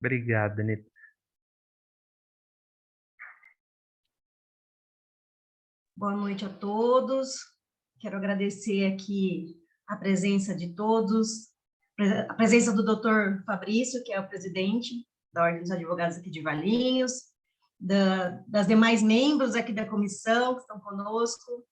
Obrigado, Dani. Boa noite a todos. Quero agradecer aqui a presença de todos, a presença do doutor Fabrício, que é o presidente da Ordem dos Advogados aqui de Valinhos, das demais membros aqui da comissão que estão conosco.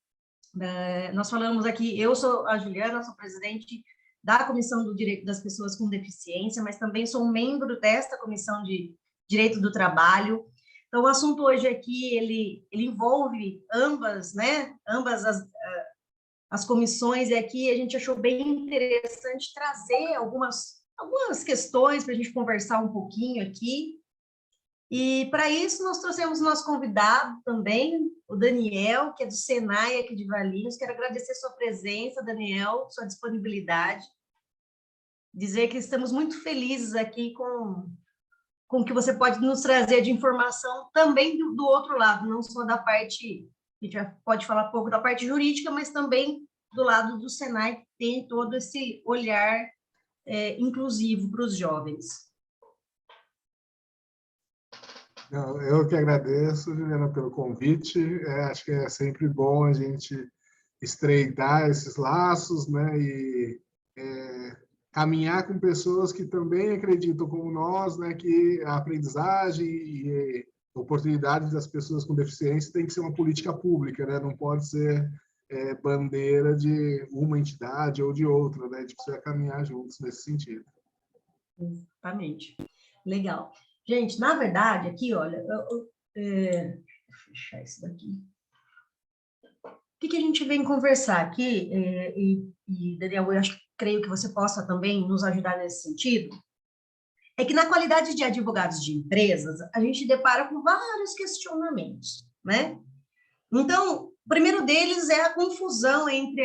Nós falamos aqui, eu sou a Juliana, sou presidente da Comissão do Direito das Pessoas com Deficiência, mas também sou membro desta Comissão de Direito do Trabalho. Então, o assunto hoje aqui, ele envolve ambas, né, ambas as comissões, e aqui a gente achou bem interessante trazer algumas questões para a gente conversar um pouquinho aqui. E, para isso, nós trouxemos nosso convidado também, o Daniel, que é do Senai aqui de Valinhos. Quero agradecer sua presença, Daniel, sua disponibilidade. Dizer que estamos muito felizes aqui com o que você pode nos trazer de informação também do outro lado, não só da parte, a gente já pode falar pouco da parte jurídica, mas também do lado do Senai, que tem todo esse olhar inclusivo para os jovens. Eu que agradeço, Juliana, pelo convite. Acho que é sempre bom a gente estreitar esses laços, né, e caminhar com pessoas que também acreditam como nós, né, que a aprendizagem e oportunidades das pessoas com deficiência tem que ser uma política pública, né, não pode ser bandeira de uma entidade ou de outra, né, a gente precisa caminhar juntos nesse sentido. Exatamente. Legal. Gente, na verdade, aqui, olha, deixa eu fechar isso daqui. O que a gente vem conversar aqui, e Daniel, eu creio que você possa também nos ajudar nesse sentido, é que na qualidade de advogados de empresas, a gente depara com vários questionamentos, né? Então, o primeiro deles é a confusão entre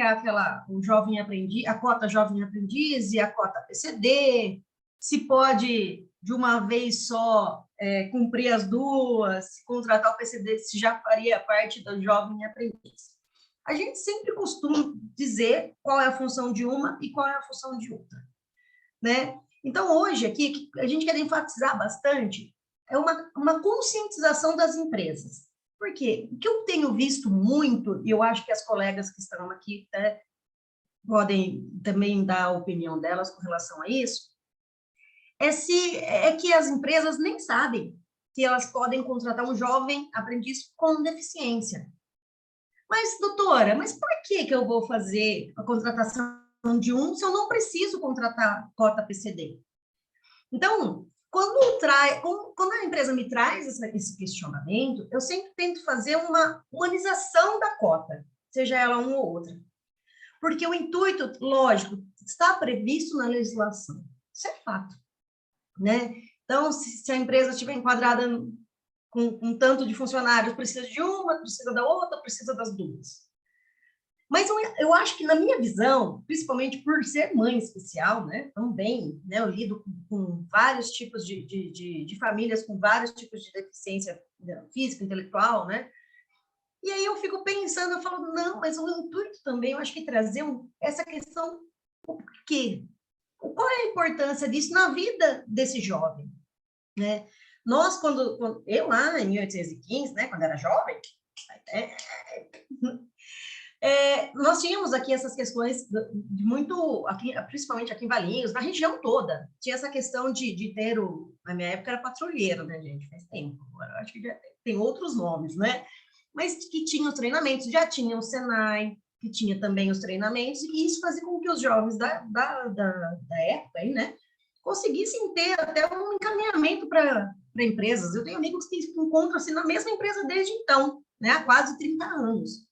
o jovem aprendiz, a cota jovem aprendiz e a cota PCD, se pode, de uma vez só, cumprir as duas, contratar o PCD, se já faria parte do jovem aprendiz. A gente sempre costuma dizer qual é a função de uma e qual é a função de outra, né? Então, hoje aqui, a gente quer enfatizar bastante é uma conscientização das empresas. Por quê? O que eu tenho visto muito, e eu acho que as colegas que estão aqui podem também dar a opinião delas com relação a isso, é que as empresas nem sabem que elas podem contratar um jovem aprendiz com deficiência. Mas, doutora, por que eu vou fazer a contratação de um se eu não preciso contratar cota PCD? Então, quando a empresa me traz esse questionamento, eu sempre tento fazer uma humanização da cota, seja ela uma ou outra. Porque o intuito, lógico, está previsto na legislação. Isso é fato, né? Então, se a empresa estiver enquadrada com um tanto de funcionários, precisa de uma, precisa da outra, precisa das duas. Mas eu acho que, na minha visão, principalmente por ser mãe especial, né, também, né, eu lido com vários tipos de famílias com vários tipos de deficiência física, intelectual, né? E aí eu fico pensando, eu falo, não, mas o intuito também, eu acho que trazer essa questão, o quê? Qual é a importância disso na vida desse jovem, né? Nós, eu lá em 1815, né, quando era jovem, nós tínhamos aqui essas questões de muito, principalmente aqui em Valinhos, na região toda, tinha essa questão de ter na minha época era patrulheiro, né, gente, faz tempo, agora acho que já tem outros nomes, né, mas que tinha os treinamentos, já tinha o Senai, que tinha também os treinamentos, e isso fazia com que os jovens da época, aí, né, conseguissem ter até um encaminhamento para empresas. Eu tenho amigos que encontram assim na mesma empresa desde então, né, há quase 30 anos.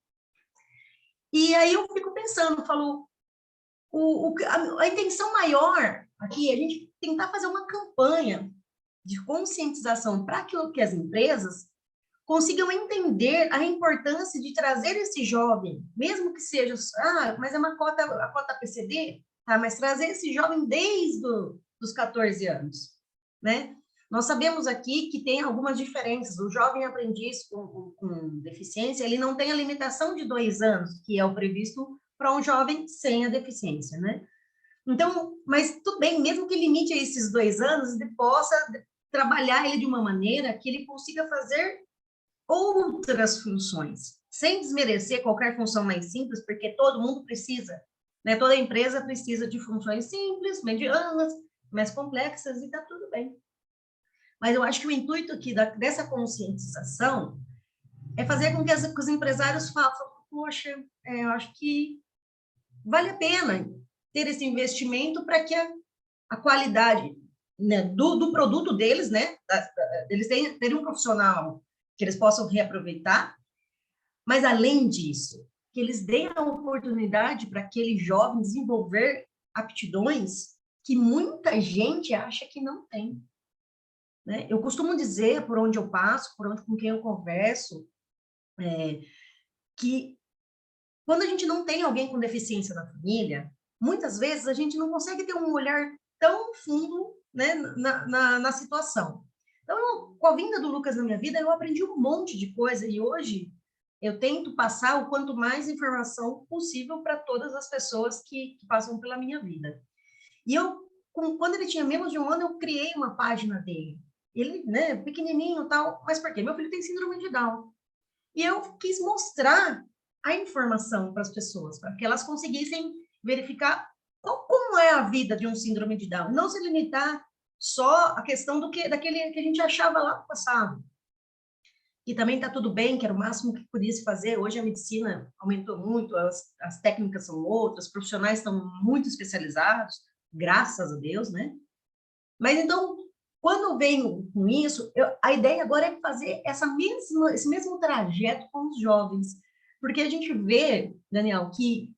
E aí eu fico pensando, falo, a intenção maior aqui é a gente tentar fazer uma campanha de conscientização para que as empresas consigam entender a importância de trazer esse jovem, mesmo que seja, mas é a cota PCD, tá? Mas trazer esse jovem desde os 14 anos, né? Nós sabemos aqui que tem algumas diferenças. O jovem aprendiz com deficiência, ele não tem a limitação de 2 anos, que é o previsto para um jovem sem a deficiência, né? Então, mas tudo bem, mesmo que limite a esses 2 anos, ele possa trabalhar ele de uma maneira que ele consiga fazer outras funções, sem desmerecer qualquer função mais simples, porque todo mundo precisa, né? Toda empresa precisa de funções simples, medianas, mais complexas, e está tudo bem. Mas eu acho que o intuito aqui dessa conscientização é fazer com que os empresários façam, poxa, eu acho que vale a pena ter esse investimento para que a qualidade, né, do produto deles, né, eles terem um profissional que eles possam reaproveitar, mas, além disso, que eles deem a oportunidade para aquele jovem desenvolver aptidões que muita gente acha que não tem. Né? Eu costumo dizer, por onde eu passo, com quem eu converso, que quando a gente não tem alguém com deficiência na família, muitas vezes a gente não consegue ter um olhar tão fundo, né, na situação. Então, com a vinda do Lucas na minha vida, eu aprendi um monte de coisa, e hoje eu tento passar o quanto mais informação possível para todas as pessoas que passam pela minha vida. E quando ele tinha menos de 1 ano, eu criei uma página dele. Ele, né, pequenininho e tal, mas por quê? Meu filho tem síndrome de Down. E eu quis mostrar a informação para as pessoas, para que elas conseguissem verificar como é a vida de um síndrome de Down. Não se limitar só à questão daquele que a gente achava lá no passado. E também está tudo bem, que era o máximo que podia se fazer. Hoje a medicina aumentou muito, as técnicas são outras, os profissionais estão muito especializados, graças a Deus, né? Mas, então, quando eu venho com isso, a ideia agora é fazer esse mesmo trajeto com os jovens. Porque a gente vê, Daniel, que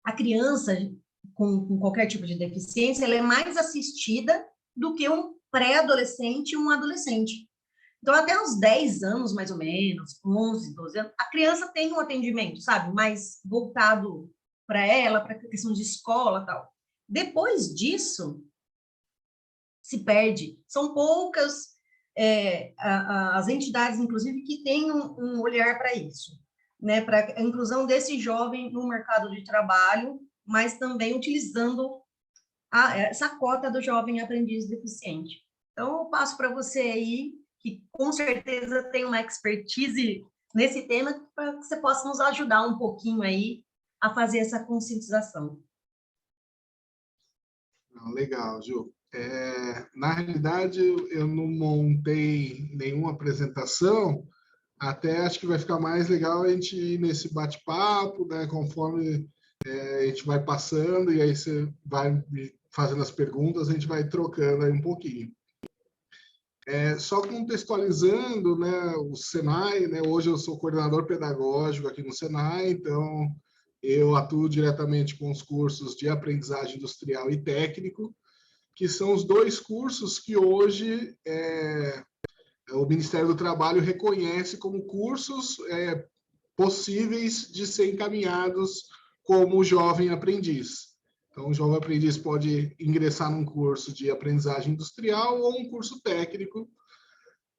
a criança com qualquer tipo de deficiência, ela é mais assistida do que um pré-adolescente e um adolescente. Então, até uns 10 anos, mais ou menos, 11, 12 anos, a criança tem um atendimento, sabe, mais voltado para ela, para a questão de escola e tal. Depois disso, se perde. São poucas as entidades, inclusive, que têm um olhar para isso, né, para a inclusão desse jovem no mercado de trabalho, mas também utilizando essa cota do jovem aprendiz deficiente. Então, eu passo para você aí, que com certeza tem uma expertise nesse tema, para que você possa nos ajudar um pouquinho aí a fazer essa conscientização. Legal, Ju. Na realidade, eu não montei nenhuma apresentação, até acho que vai ficar mais legal a gente ir nesse bate-papo, né, conforme a gente vai passando, e aí você vai fazendo as perguntas, a gente vai trocando aí um pouquinho. Só contextualizando, né, o Senai, né, hoje eu sou coordenador pedagógico aqui no Senai, então eu atuo diretamente com os cursos de aprendizagem industrial e técnico, que são os 2 cursos que hoje o Ministério do Trabalho reconhece como cursos possíveis de ser encaminhados como jovem aprendiz. Então, o jovem aprendiz pode ingressar num curso de aprendizagem industrial ou um curso técnico.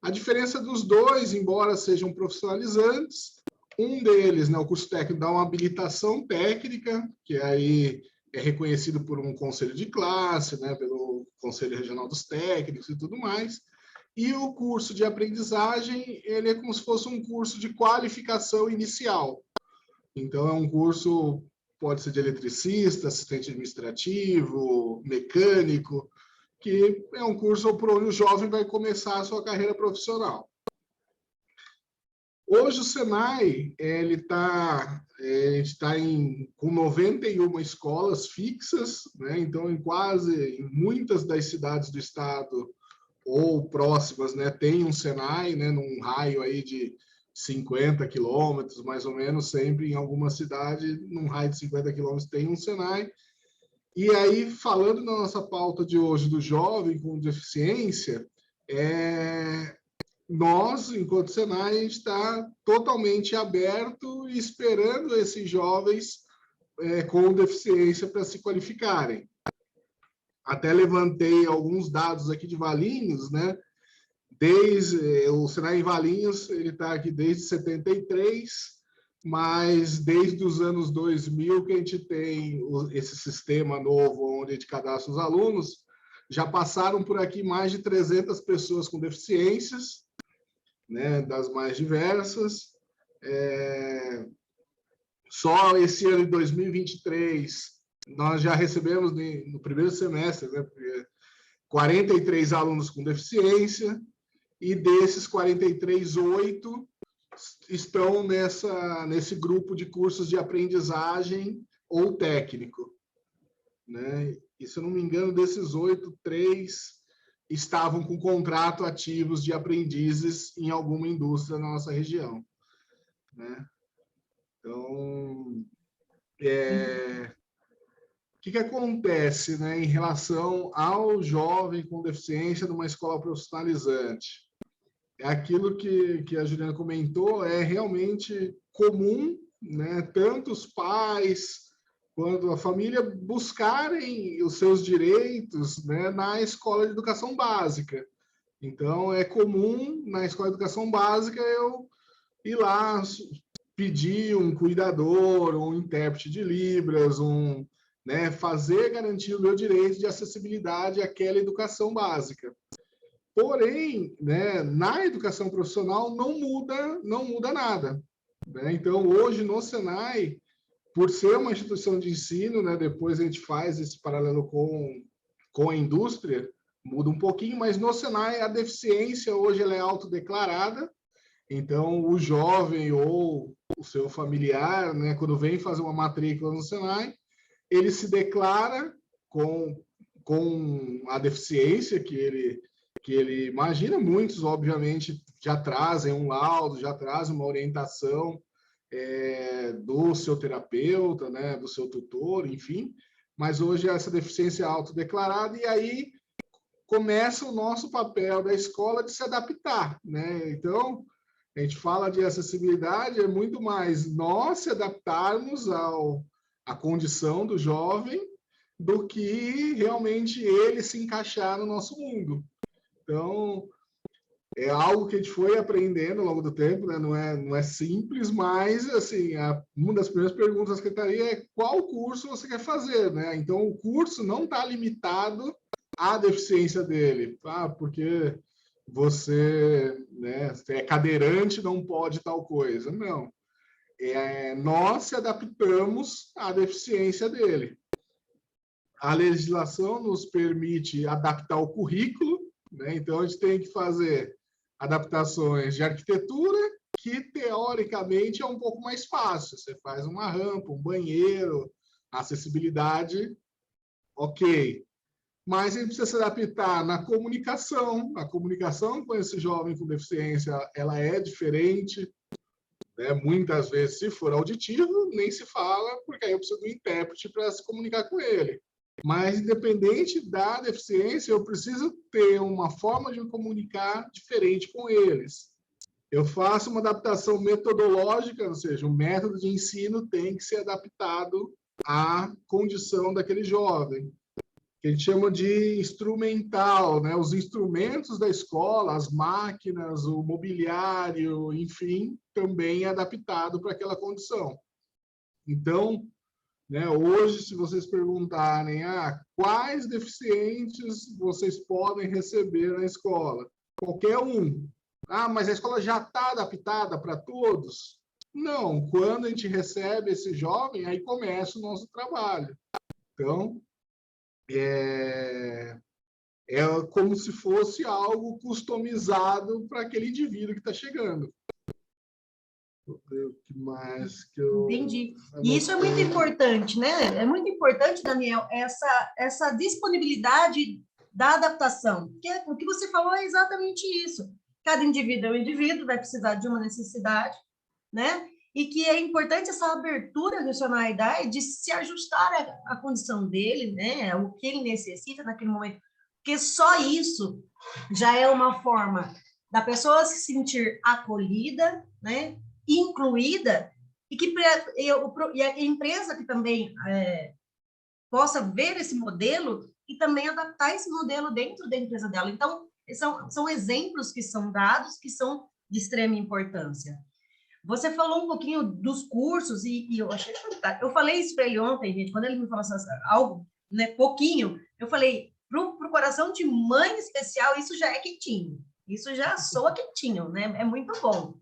A diferença dos 2, embora sejam profissionalizantes, um deles, né, o curso técnico, dá uma habilitação técnica, que aí é reconhecido por um conselho de classe, né, pelo Conselho Regional dos Técnicos e tudo mais. E o curso de aprendizagem, ele é como se fosse um curso de qualificação inicial. Então, é um curso, pode ser de eletricista, assistente administrativo, mecânico, que é um curso por onde o jovem vai começar a sua carreira profissional. Hoje o Senai, a gente está com 91 escolas fixas, né? Então, em muitas das cidades do estado ou próximas, né, tem um Senai, né, num raio aí de 50 quilômetros, mais ou menos, sempre em alguma cidade, num raio de 50 quilômetros tem um Senai. E aí, falando na nossa pauta de hoje do jovem com deficiência, nós, enquanto Senai, a gente está totalmente aberto e esperando esses jovens com deficiência para se qualificarem. Até levantei alguns dados aqui de Valinhos, né? O Senai em Valinhos, ele está aqui desde 73, mas desde os anos 2000 que a gente tem esse sistema novo onde a gente cadastra os alunos, já passaram por aqui mais de 300 pessoas com deficiências, né, das mais diversas. Só esse ano de 2023, nós já recebemos no primeiro semestre, né, 43 alunos com deficiência, e desses 43, 8 estão nesse grupo de cursos de aprendizagem ou técnico, né? E, se eu não me engano, desses 8, 3 estavam com contrato ativos de aprendizes em alguma indústria na nossa região, né? Então, o que acontece, né, em relação ao jovem com deficiência numa escola profissionalizante? É aquilo que a Juliana comentou, é realmente comum, né, tanto os pais quanto a família buscarem os seus direitos, né, na escola de educação básica. Então, é comum na escola de educação básica eu ir lá pedir um cuidador, um intérprete de Libras, né, fazer garantir o meu direito de acessibilidade àquela educação básica. Porém, né, na educação profissional não muda nada, né? Então, hoje no Senai, por ser uma instituição de ensino, né, depois a gente faz esse paralelo com a indústria, muda um pouquinho, mas no Senai a deficiência hoje ela é autodeclarada. Então, o jovem ou o seu familiar, né, quando vem fazer uma matrícula no Senai, ele se declara com a deficiência que ele imagina. Muitos, obviamente, já trazem um laudo, já trazem uma orientação do seu terapeuta, né, do seu tutor, enfim. Mas hoje essa deficiência é autodeclarada, e aí começa o nosso papel da escola de se adaptar, né? Então, a gente fala de acessibilidade, é muito mais nós se adaptarmos à condição do jovem do que realmente ele se encaixar no nosso mundo. Então, é algo que a gente foi aprendendo ao longo do tempo, né? Não é simples, mas assim, uma das primeiras perguntas da secretaria é qual curso você quer fazer, né? Então, o curso não está limitado à deficiência dele, tá? Porque você, né, é cadeirante, não pode tal coisa. Não. Nós se adaptamos à deficiência dele. A legislação nos permite adaptar o currículo, né? Então, a gente tem que fazer adaptações de arquitetura, que teoricamente é um pouco mais fácil. Você faz uma rampa, um banheiro, acessibilidade, ok. Mas a gente precisa se adaptar na comunicação. A comunicação com esse jovem com deficiência, ela é diferente, né? Muitas vezes, se for auditivo, nem se fala, porque aí eu preciso do intérprete para se comunicar com ele. Mas, independente da deficiência, eu preciso ter uma forma de me comunicar diferente com eles. Eu faço uma adaptação metodológica, ou seja, o método de ensino tem que ser adaptado à condição daquele jovem, que a gente chama de instrumental, né? Os instrumentos da escola, as máquinas, o mobiliário, enfim, também é adaptado para aquela condição. Então, né, hoje, se vocês perguntarem quais deficientes vocês podem receber na escola, qualquer um. Mas a escola já está adaptada para todos? Não, quando a gente recebe esse jovem, aí começa o nosso trabalho. Então, é como se fosse algo customizado para aquele indivíduo que está chegando. O que mais que eu... Entendi. E isso é muito importante, né? É muito importante, Daniel, essa disponibilidade da adaptação. Porque o que você falou é exatamente isso. Cada indivíduo é um indivíduo, vai precisar de uma necessidade, né? E que é importante essa abertura do Senai de se ajustar à condição dele, né? O que ele necessita naquele momento. Porque só isso já é uma forma da pessoa se sentir acolhida, né? Incluída, e a empresa que também possa ver esse modelo e também adaptar esse modelo dentro da empresa dela. Então, são exemplos que são dados, que são de extrema importância. Você falou um pouquinho dos cursos, e eu achei fantástico. Eu falei isso para ele ontem, gente, quando ele me falou algo, né, pouquinho, eu falei, coração de mãe especial, isso já é quentinho. Isso já soa quentinho, né? É muito bom.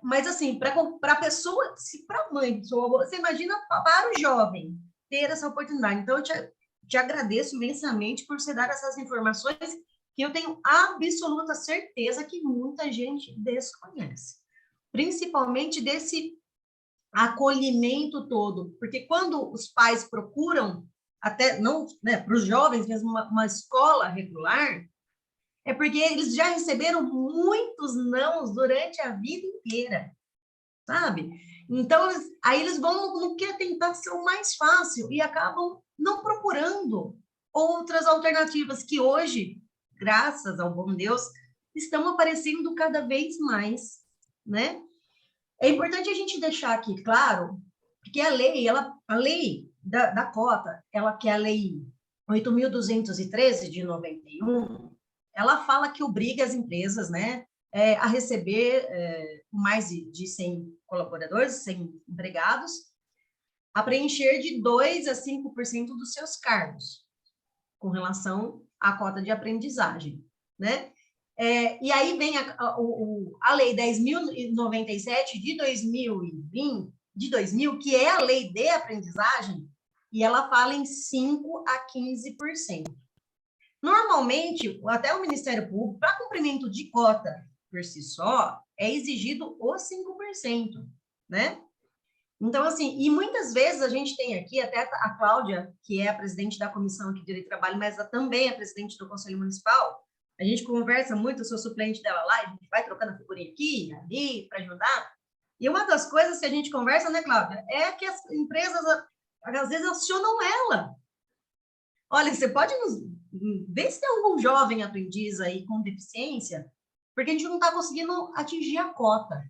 Mas, assim, para a pessoa, se para a mãe, você imagina para o jovem ter essa oportunidade. Então, eu te agradeço imensamente por você dar essas informações que eu tenho absoluta certeza que muita gente desconhece. Principalmente desse acolhimento todo. Porque quando os pais procuram, até não, né, para os jovens mesmo, uma escola regular, é porque eles já receberam muitos nãos durante a vida inteira, sabe? Então, aí eles vão no que a tentação mais fácil e acabam não procurando outras alternativas que hoje, graças ao bom Deus, estão aparecendo cada vez mais, né? É importante a gente deixar aqui claro que a lei da cota, que é a lei 8.213 de 91, ela fala que obriga as empresas, né, a receber mais de 100 colaboradores, 100 empregados, a preencher de 2% a 5% dos seus cargos, com relação à cota de aprendizagem, né? E aí vem a Lei 10.097 de 2000, que é a lei de aprendizagem, e ela fala em 5% a 15%. Normalmente, até o Ministério Público, para cumprimento de cota por si só, é exigido os 5%, né? Então, assim, e muitas vezes a gente tem aqui, até a Cláudia, que é a presidente da Comissão aqui de Direito do Trabalho, mas também é presidente do Conselho Municipal, a gente conversa muito, eu sou suplente dela lá, a gente vai trocando a figurinha aqui, ali, para ajudar. E uma das coisas que a gente conversa, né, Cláudia, é que as empresas, às vezes, acionam ela. Olha, você pode ver se tem algum jovem aprendiz aí com deficiência, porque a gente não está conseguindo atingir a cota.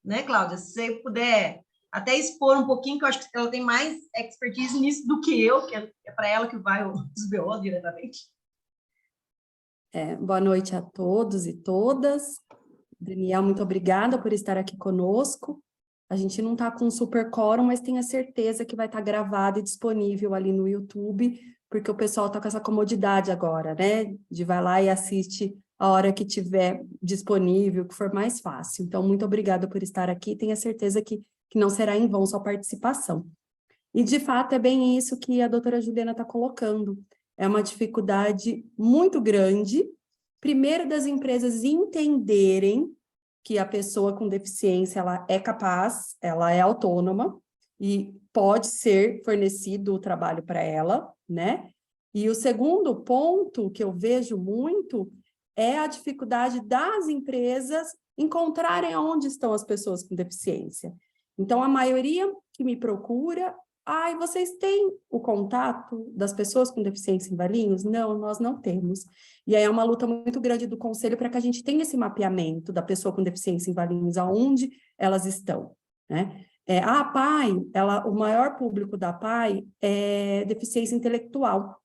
Né, Cláudia? Se você puder até expor um pouquinho, que eu acho que ela tem mais expertise nisso do que eu, que é para ela que vai os BO diretamente. Boa noite a todos e todas. Daniel, muito obrigada por estar aqui conosco. A gente não está com um super quórum, mas tenho a certeza que vai estar gravado e disponível ali no YouTube, porque o pessoal está com essa comodidade agora, né? De vai lá e assiste a hora que tiver disponível, que for mais fácil. Então, muito obrigada por estar aqui. Tenho a certeza que não será em vão sua participação. E, de fato, é bem isso que a doutora Juliana está colocando. É uma dificuldade muito grande, primeiro das empresas entenderem que a pessoa com deficiência ela é capaz, ela é autônoma e pode ser fornecido o trabalho para ela, né? E o segundo ponto que eu vejo muito é a dificuldade das empresas encontrarem onde estão as pessoas com deficiência. Então, a maioria que me procura, vocês têm o contato das pessoas com deficiência em Valinhos? Não, nós não temos. E aí é uma luta muito grande do Conselho para que a gente tenha esse mapeamento da pessoa com deficiência em Valinhos, aonde elas estão, né? A PAI, o maior público da PAI é deficiência intelectual.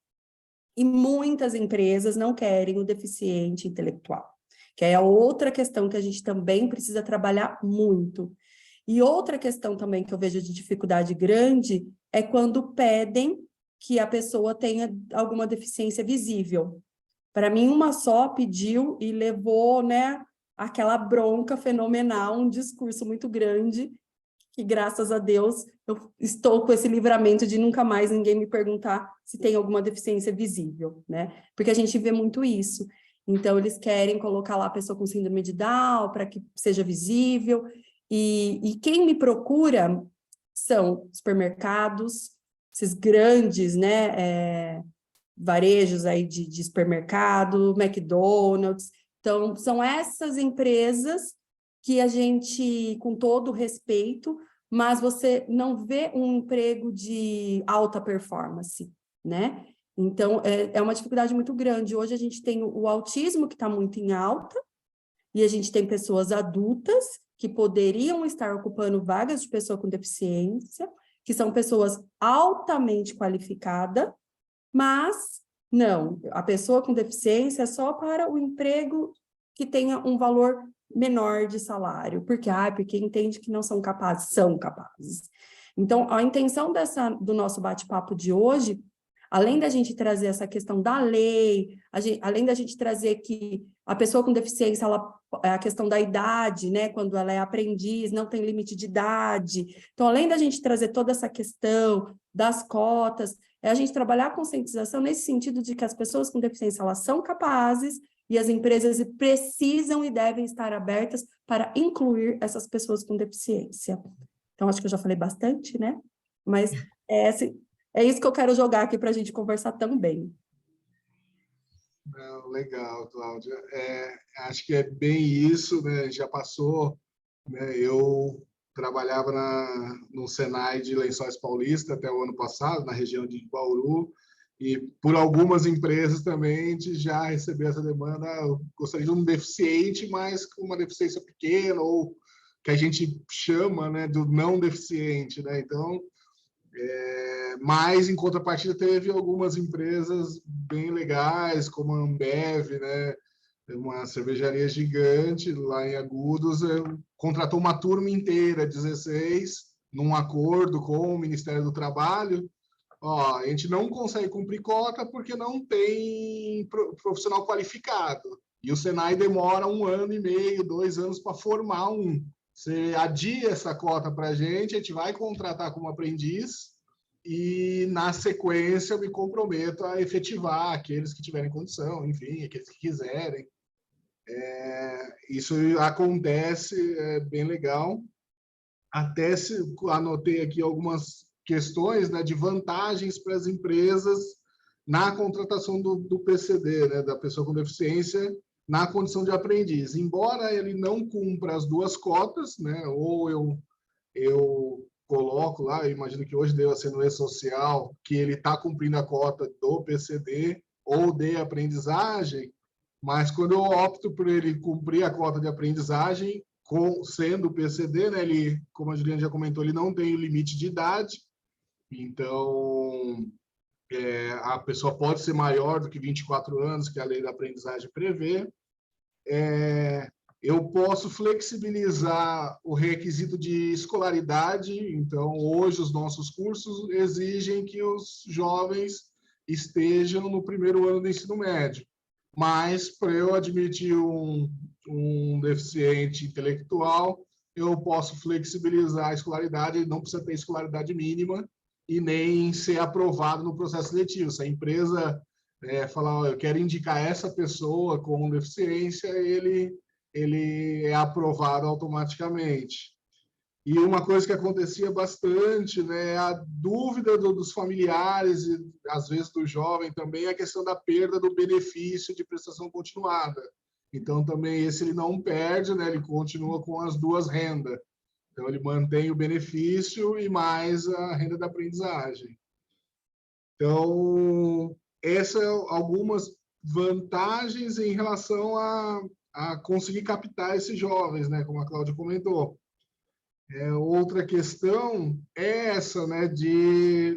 E muitas empresas não querem o deficiente intelectual, que é outra questão que a gente também precisa trabalhar muito. E outra questão também que eu vejo de dificuldade grande é quando pedem que a pessoa tenha alguma deficiência visível. Para mim, uma só pediu e levou, né, aquela bronca fenomenal, um discurso muito grande, que graças a Deus eu estou com esse livramento de nunca mais ninguém me perguntar se tem alguma deficiência visível, né? Porque a gente vê muito isso. Então, eles querem colocar lá a pessoa com síndrome de Down para que seja visível. E quem me procura são supermercados, esses grandes, né, varejos aí de supermercado, McDonald's. Então, são essas empresas que a gente, com todo respeito, mas você não vê um emprego de alta performance, né? Então, é uma dificuldade muito grande. Hoje a gente tem o autismo, que está muito em alta, e a gente tem pessoas adultas que poderiam estar ocupando vagas de pessoa com deficiência, que são pessoas altamente qualificadas, mas não, a pessoa com deficiência é só para o emprego que tenha um valor menor de salário. Por quê? Porque entende que não são capazes. São capazes. Então, a intenção do nosso bate-papo de hoje, além da gente trazer essa questão da lei, além da gente trazer que a pessoa com deficiência, a questão da idade, né, quando ela é aprendiz, não tem limite de idade. Então, além da gente trazer toda essa questão das cotas, é a gente trabalhar a conscientização nesse sentido de que as pessoas com deficiência, elas são capazes e as empresas precisam e devem estar abertas para incluir essas pessoas com deficiência. Então, acho que eu já falei bastante, né? Mas é isso que eu quero jogar aqui para a gente conversar também. Legal, Cláudia. Acho que é bem isso, né? Já passou, né? Eu trabalhava no Senai de Lençóis Paulista até o ano passado, na região de Bauru, e por algumas empresas também a gente já recebeu essa demanda. Eu gostaria de um deficiente, mas com uma deficiência pequena, ou que a gente chama, né, do não deficiente, né? Então, mas, em contrapartida, teve algumas empresas bem legais, como a Ambev, né? Uma cervejaria gigante lá em Agudos, contratou uma turma inteira, 16, num acordo com o Ministério do Trabalho. Ó, a gente não consegue cumprir cota porque não tem profissional qualificado. E o Senai demora 1 ano e meio, 2 anos para formar um. Você adia essa cota para a gente vai contratar como aprendiz e, na sequência, eu me comprometo a efetivar aqueles que tiverem condição, enfim, aqueles que quiserem. Isso acontece, é bem legal. Até anotei aqui algumas questões, né, de vantagens para as empresas na contratação do PCD, né, da pessoa com deficiência, na condição de aprendiz. Embora ele não cumpra as 2 cotas, né, ou eu coloco lá, eu imagino que hoje deva ser no E-Social, que ele está cumprindo a cota do PCD ou de aprendizagem, mas quando eu opto por ele cumprir a cota de aprendizagem, sendo o PCD, né, ele, como a Juliana já comentou, ele não tem o limite de idade, então a pessoa pode ser maior do que 24 anos, que a lei da aprendizagem prevê. Eu posso flexibilizar o requisito de escolaridade, então hoje os nossos cursos exigem que os jovens estejam no primeiro ano do ensino médio, mas para eu admitir um deficiente intelectual, eu posso flexibilizar a escolaridade, ele não precisa ter escolaridade mínima e nem ser aprovado no processo seletivo. Se a empresa falar, eu quero indicar essa pessoa com deficiência, ele é aprovado automaticamente. E uma coisa que acontecia bastante, né, a dúvida dos familiares e, às vezes, do jovem também, a questão da perda do benefício de prestação continuada. Então, também esse ele não perde, né, ele continua com as 2 rendas. Então, ele mantém o benefício e mais a renda da aprendizagem. Então, essas são algumas vantagens em relação a conseguir captar esses jovens, né, como a Cláudia comentou. Outra questão é essa, né,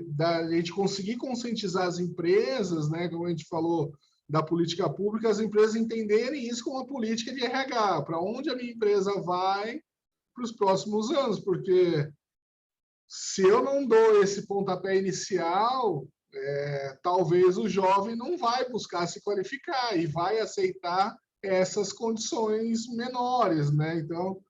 da gente conseguir conscientizar as empresas, né, como a gente falou da política pública, as empresas entenderem isso como uma política de RH, para onde a minha empresa vai para os próximos anos, porque se eu não dou esse pontapé inicial, talvez o jovem não vai buscar se qualificar e vai aceitar essas condições menores, né? Então,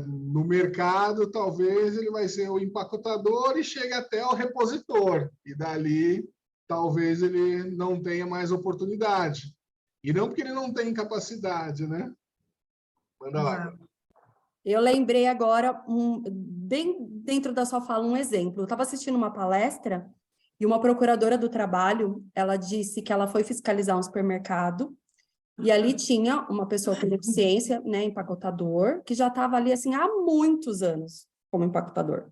no mercado, talvez ele vai ser o empacotador e chega até o repositor. E dali, talvez ele não tenha mais oportunidade. E não porque ele não tem capacidade, né? Manda lá. Eu lembrei agora, bem dentro da sua fala, um exemplo. Eu estava assistindo uma palestra e uma procuradora do trabalho, ela disse que ela foi fiscalizar um supermercado e ali tinha uma pessoa com deficiência, né, empacotador, que já estava ali, assim, há muitos anos como empacotador.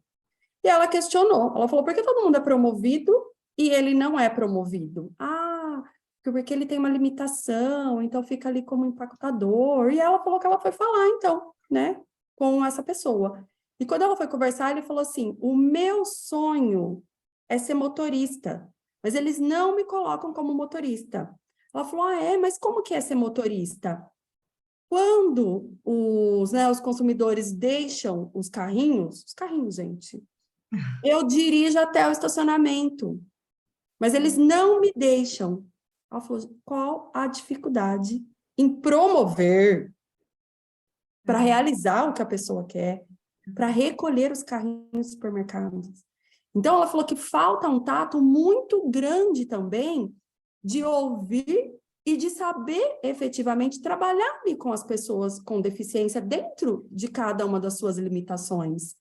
E ela questionou, ela falou, por que todo mundo é promovido e ele não é promovido? Ah, porque ele tem uma limitação, então fica ali como empacotador. E ela falou que ela foi falar, então, né, com essa pessoa. E quando ela foi conversar, ele falou assim, o meu sonho é ser motorista, mas eles não me colocam como motorista. Ela falou, mas como que é ser motorista? Quando os consumidores deixam os carrinhos, gente, eu dirijo até o estacionamento. mas eles não me deixam. Ela falou, qual a dificuldade em promover para realizar o que a pessoa quer, para recolher os carrinhos dos supermercados? Então, ela falou que falta um tato muito grande também de ouvir e de saber efetivamente trabalhar ali com as pessoas com deficiência dentro de cada uma das suas limitações.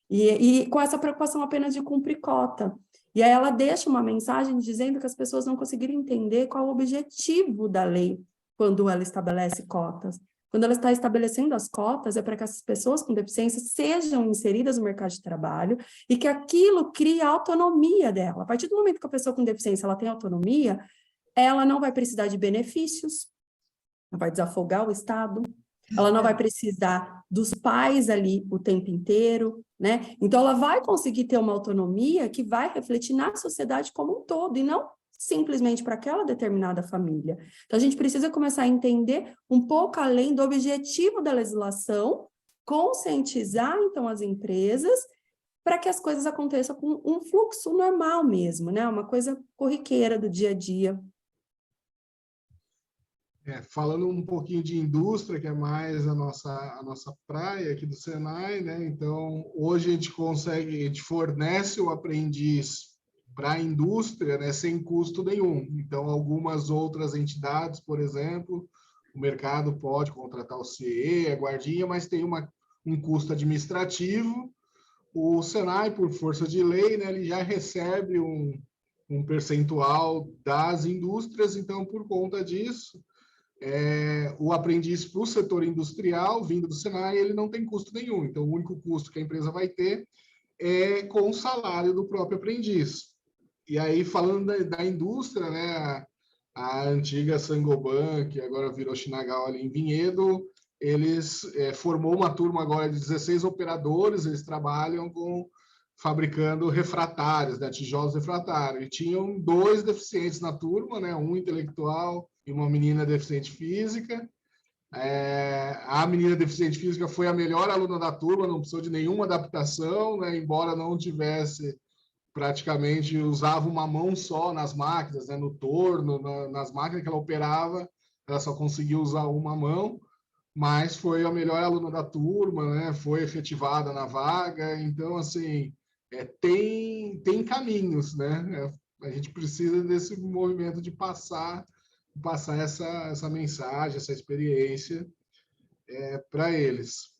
E com essa preocupação apenas de cumprir cota. E aí ela deixa uma mensagem dizendo que as pessoas não conseguiram entender qual o objetivo da lei quando ela estabelece cotas. Quando ela está estabelecendo as cotas, é para que essas pessoas com deficiência sejam inseridas no mercado de trabalho e que aquilo crie a autonomia dela. A partir do momento que a pessoa com deficiência ela tem autonomia, ela não vai precisar de benefícios, ela vai desafogar o Estado, ela não vai precisar dos pais ali o tempo inteiro, né? Então, ela vai conseguir ter uma autonomia que vai refletir na sociedade como um todo, e não simplesmente para aquela determinada família. Então, a gente precisa começar a entender um pouco além do objetivo da legislação, conscientizar, então, as empresas, para que as coisas aconteçam com um fluxo normal mesmo, né? Uma coisa corriqueira do dia a dia. Falando um pouquinho de indústria, que é mais a nossa praia aqui do Senai, né? Então, hoje a gente fornece o aprendiz para a indústria, né, sem custo nenhum. Então, algumas outras entidades, por exemplo, o mercado pode contratar o CE, a guardinha, mas tem um custo administrativo. O Senai, por força de lei, né, ele já recebe um percentual das indústrias, então, por conta disso, o aprendiz para o setor industrial, vindo do Senai, ele não tem custo nenhum. Então, o único custo que a empresa vai ter é com o salário do próprio aprendiz. E aí, falando da indústria, né, a antiga Saint-Gobain, que agora virou Shinagawa ali em Vinhedo, eles formou uma turma agora de 16 operadores, eles trabalham fabricando refratários, né, tijolos refratários. E tinham 2 deficientes na turma, né, um intelectual e uma menina deficiente física. A menina deficiente física foi a melhor aluna da turma, não precisou de nenhuma adaptação, né, embora não tivesse, praticamente usava uma mão só nas máquinas, né, no torno, nas máquinas que ela operava, ela só conseguia usar uma mão, mas foi a melhor aluna da turma, né, foi efetivada na vaga. Então, assim, tem caminhos, né? A gente precisa desse movimento de passar essa mensagem, essa experiência para eles.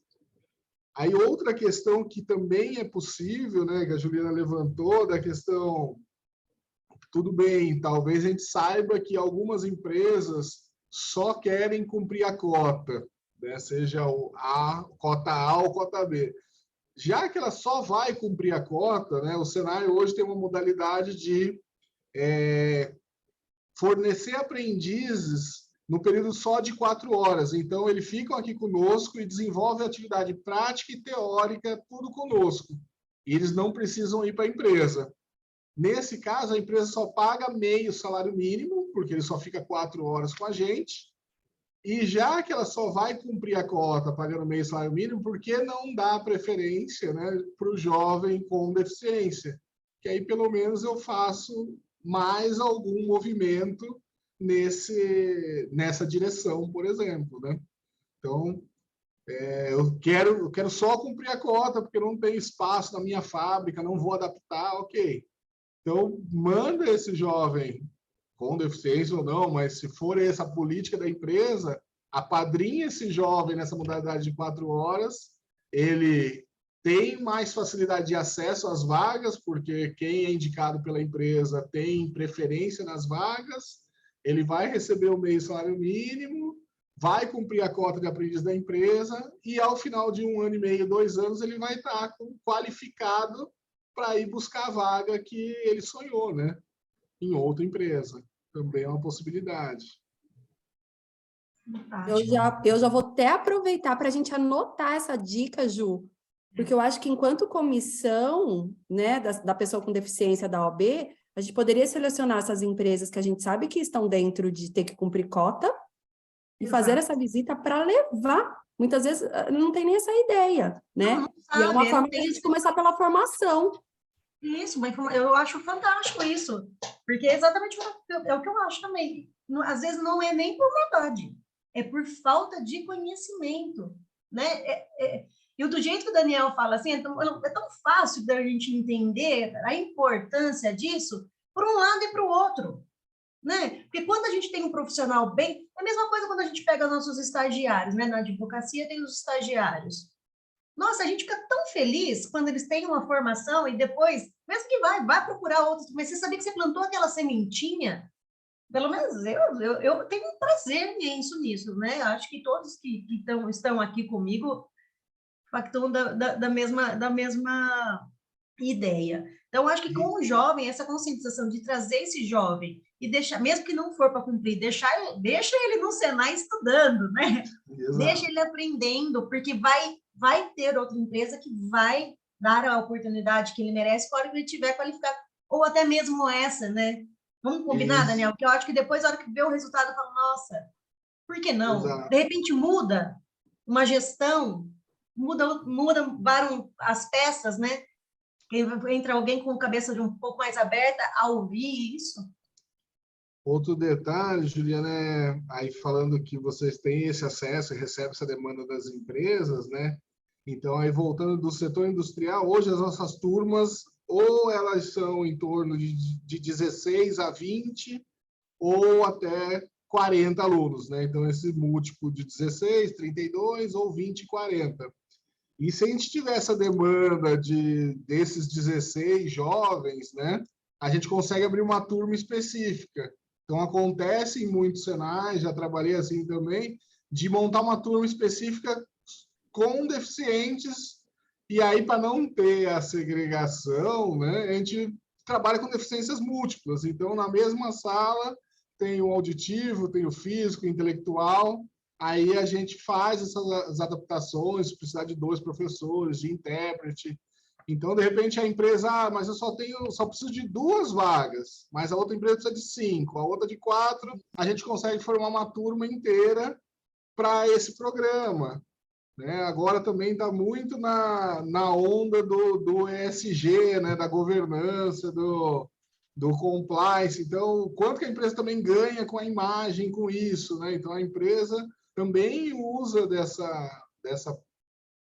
Aí outra questão que também é possível, né, que a Juliana levantou, da questão, tudo bem, talvez a gente saiba que algumas empresas só querem cumprir a cota, né, seja cota A ou cota B. Já que ela só vai cumprir a cota, né, o Senai hoje tem uma modalidade de fornecer aprendizes no período só de 4 horas. Então, eles ficam aqui conosco e desenvolvem atividade prática e teórica, tudo conosco. E eles não precisam ir para a empresa. Nesse caso, a empresa só paga meio salário mínimo, porque ele só fica 4 horas com a gente. E já que ela só vai cumprir a cota pagando meio salário mínimo, por que não dá preferência, né, para o jovem com deficiência? Que aí, pelo menos, eu faço mais algum movimento nessa direção, por exemplo, né? Então, eu quero só cumprir a cota, porque não tem espaço na minha fábrica, não vou adaptar, ok. Então, manda esse jovem, com deficiência ou não, mas se for essa a política da empresa, apadrinha esse jovem nessa modalidade de 4 horas, ele tem mais facilidade de acesso às vagas, porque quem é indicado pela empresa tem preferência nas vagas, ele vai receber o meio salário mínimo, vai cumprir a cota de aprendiz da empresa, e ao final de 1 ano e meio, 2 anos, ele vai estar qualificado para ir buscar a vaga que ele sonhou, né, em outra empresa. Também é uma possibilidade. Eu já vou até aproveitar para a gente anotar essa dica, Ju, porque eu acho que enquanto comissão, né, da pessoa com deficiência da OAB, a gente poderia selecionar essas empresas que a gente sabe que estão dentro de ter que cumprir cota e fazer essa visita para levar. Muitas vezes não tem nem essa ideia, né? Não E é uma sabe, forma de a gente começar pela formação. Isso, eu acho fantástico isso, porque é exatamente o que eu acho também. Às vezes não é nem por maldade, é por falta de conhecimento, né? E do jeito que o Daniel fala assim, é tão fácil da gente entender a importância disso por um lado e para o outro, né? Porque quando a gente tem um profissional bem, é a mesma coisa quando a gente pega nossos estagiários, né? Na advocacia tem os estagiários. Nossa, a gente fica tão feliz quando eles têm uma formação e depois, mesmo que vai procurar outros, mas você sabia que você plantou aquela sementinha? Pelo menos eu tenho um prazer nisso, né? Acho que todos que estão aqui comigo pactuam da mesma ideia. Então, acho que com o jovem, essa conscientização de trazer esse jovem e deixar, mesmo que não for para cumprir, deixa ele no Senai estudando, né? Exato. Deixa ele aprendendo, porque vai ter outra empresa que vai dar a oportunidade que ele merece quando ele tiver qualificado. Ou até mesmo essa, né? Vamos combinar, Isso. Daniel? Porque eu acho que depois, na hora que vê o resultado, fala, nossa, por que não? Exato. De repente muda uma gestão, mudaram as peças, né? Entra alguém com a cabeça um pouco mais aberta a ouvir isso. Outro detalhe, Juliana, aí falando que vocês têm esse acesso e recebem essa demanda das empresas, né? Então, aí voltando do setor industrial, hoje as nossas turmas, ou elas são em torno de 16 a 20, ou até 40 alunos, né? Então, esse múltiplo de 16, 32, ou 20, 40. E se a gente tiver essa demanda desses 16 jovens, né? A gente consegue abrir uma turma específica. Então, acontece em muitos Senai, já trabalhei assim também, de montar uma turma específica com deficientes, e aí, para não ter a segregação, né, a gente trabalha com deficiências múltiplas. Então, na mesma sala, tem o auditivo, tem o físico, o intelectual, aí a gente faz essas adaptações, precisar de 2 professores, de intérprete. Então, de repente, a empresa, mas eu só preciso de 2 vagas, mas a outra empresa precisa de 5, a outra de 4, a gente consegue formar uma turma inteira para esse programa. Né? Agora também está muito na onda do ESG, né? Da governança, do compliance. Então, quanto que a empresa também ganha com a imagem, com isso, né? Então, a empresa também usa dessa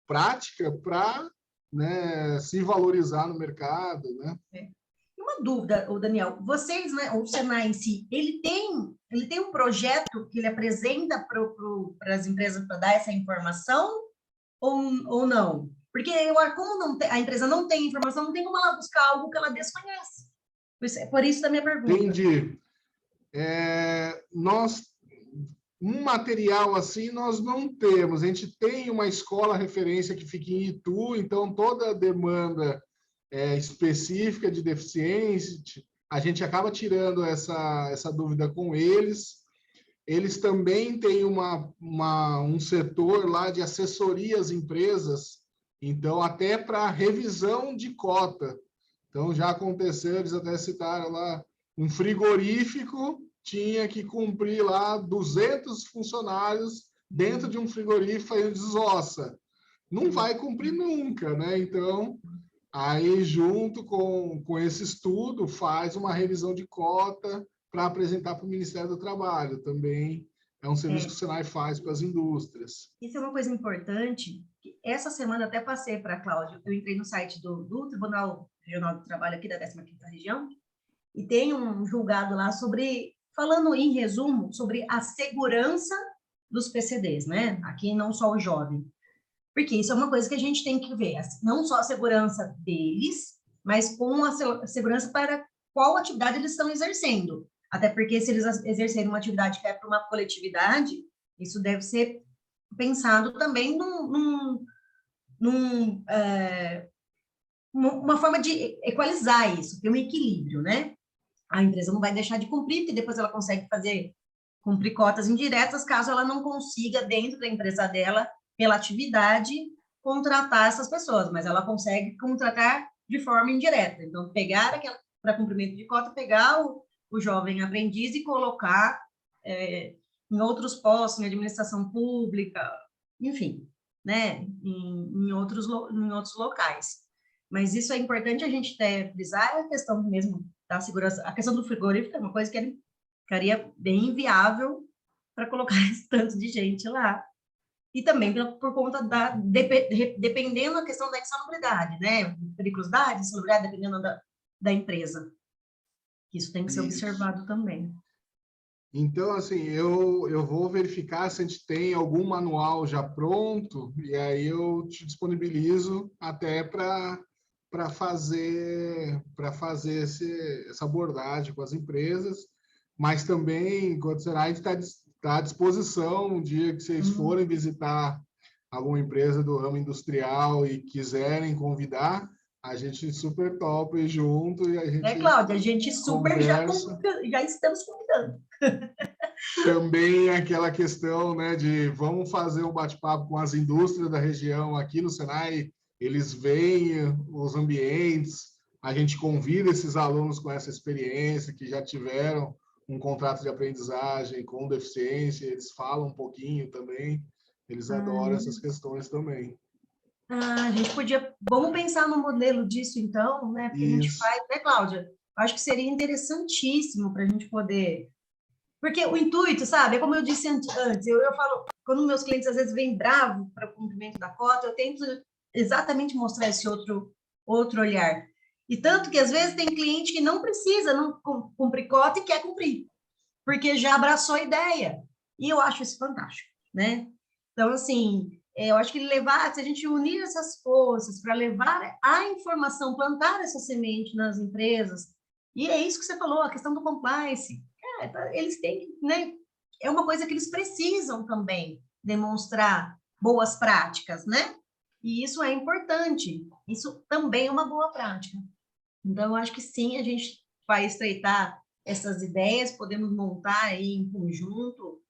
prática para, né, se valorizar no mercado, né? Uma dúvida, Daniel, vocês, né, o Senai em si, ele tem um projeto que ele apresenta para as empresas para dar essa informação ou não? Porque como a empresa não tem informação, não tem como ela buscar algo que ela desconhece. Por isso da minha pergunta. Entendi. Um material assim nós não temos. A gente tem uma escola referência que fica em Itu, então toda a demanda específica de deficiência, a gente acaba tirando essa dúvida com eles. Eles também têm um setor lá de assessoria às empresas, então até para revisão de cota. Então já aconteceu, eles até citaram lá, um frigorífico tinha que cumprir lá 200 funcionários dentro de um frigorífico e desossa. Não vai cumprir nunca, né? Então, aí junto com esse estudo, faz uma revisão de cota para apresentar para o Ministério do Trabalho. Também é um serviço que o Senai faz para as indústrias. Isso é uma coisa importante. Essa semana até passei para a Cláudia, eu entrei no site do Tribunal Regional do Trabalho aqui da 15ª Região, e tem um julgado lá falando em resumo, sobre a segurança dos PCDs, né? Aqui não só o jovem. Porque isso é uma coisa que a gente tem que ver, não só a segurança deles, mas com a segurança para qual atividade eles estão exercendo. Até porque se eles exercerem uma atividade que é para uma coletividade, isso deve ser pensado também uma forma de equalizar isso, ter um equilíbrio, né? A empresa não vai deixar de cumprir, porque depois ela consegue cumprir cotas indiretas, caso ela não consiga, dentro da empresa dela, pela atividade, contratar essas pessoas, mas ela consegue contratar de forma indireta. Então, pegar para cumprimento de cota, pegar o jovem aprendiz e colocar em outros postos, em administração pública, enfim, né, em outros locais. Mas isso é importante a gente frisar, a questão mesmo da segurança. A questão do frigorífico é uma coisa que ficaria bem inviável para colocar esse tanto de gente lá. E também por conta dependendo da questão da insalubridade, né? Periculosidade, insalubridade, dependendo da empresa. Isso tem que ser observado também. Então, assim, eu vou verificar se a gente tem algum manual já pronto, e aí eu te disponibilizo até para fazer essa abordagem com as empresas, mas também, quando será, a gente está à disposição um dia que vocês forem visitar alguma empresa do ramo industrial e quiserem convidar, a gente super topa ir junto e a gente Cláudia, a gente super já estamos convidando. Também aquela questão, né, de vamos fazer um bate-papo com as indústrias da região aqui no Senai, eles veem os ambientes, a gente convida esses alunos com essa experiência, que já tiveram um contrato de aprendizagem com deficiência, eles falam um pouquinho também, eles adoram essas questões também. A gente vamos pensar no modelo disso então, né, porque a gente faz, né, Cláudia? Acho que seria interessantíssimo para a gente poder... Porque o intuito, sabe, é como eu disse antes, eu falo, quando meus clientes às vezes vêm bravos para o cumprimento da cota, eu tento exatamente mostrar esse outro olhar. E tanto que às vezes tem cliente que não precisa não cumprir cota e quer cumprir, porque já abraçou a ideia. E eu acho isso fantástico, né? Então, assim, eu acho que se a gente unir essas forças para levar a informação, plantar essa semente nas empresas, e é isso que você falou, a questão do compliance, eles têm, né? É uma coisa que eles precisam também demonstrar boas práticas, né? E isso é importante. Isso também é uma boa prática. Então, eu acho que sim, a gente vai estreitar essas ideias, podemos montar aí em conjunto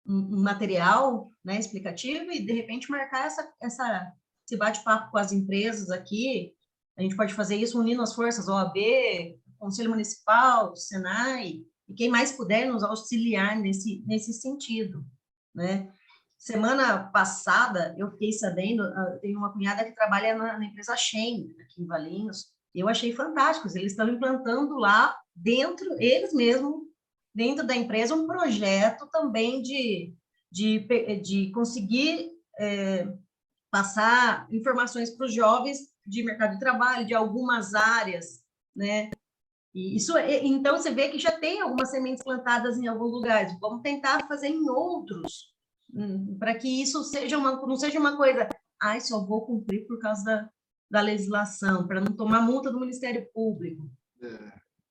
um material, né, explicativo e, de repente, marcar esse bate-papo com as empresas aqui. A gente pode fazer isso unindo as forças, OAB, Conselho Municipal, Senai, e quem mais puder nos auxiliar nesse sentido, né? Semana passada, eu fiquei sabendo, tem uma cunhada que trabalha na empresa Shen, aqui em Valinhos, e eu achei fantástico, eles estão implantando lá dentro, eles mesmos, dentro da empresa, um projeto também de conseguir passar informações para os jovens de mercado de trabalho, de algumas áreas, né? E então, você vê que já tem algumas sementes plantadas em alguns lugares. Vamos tentar fazer em outros, para que isso não seja uma coisa, só vou cumprir por causa da legislação, para não tomar multa do Ministério Público.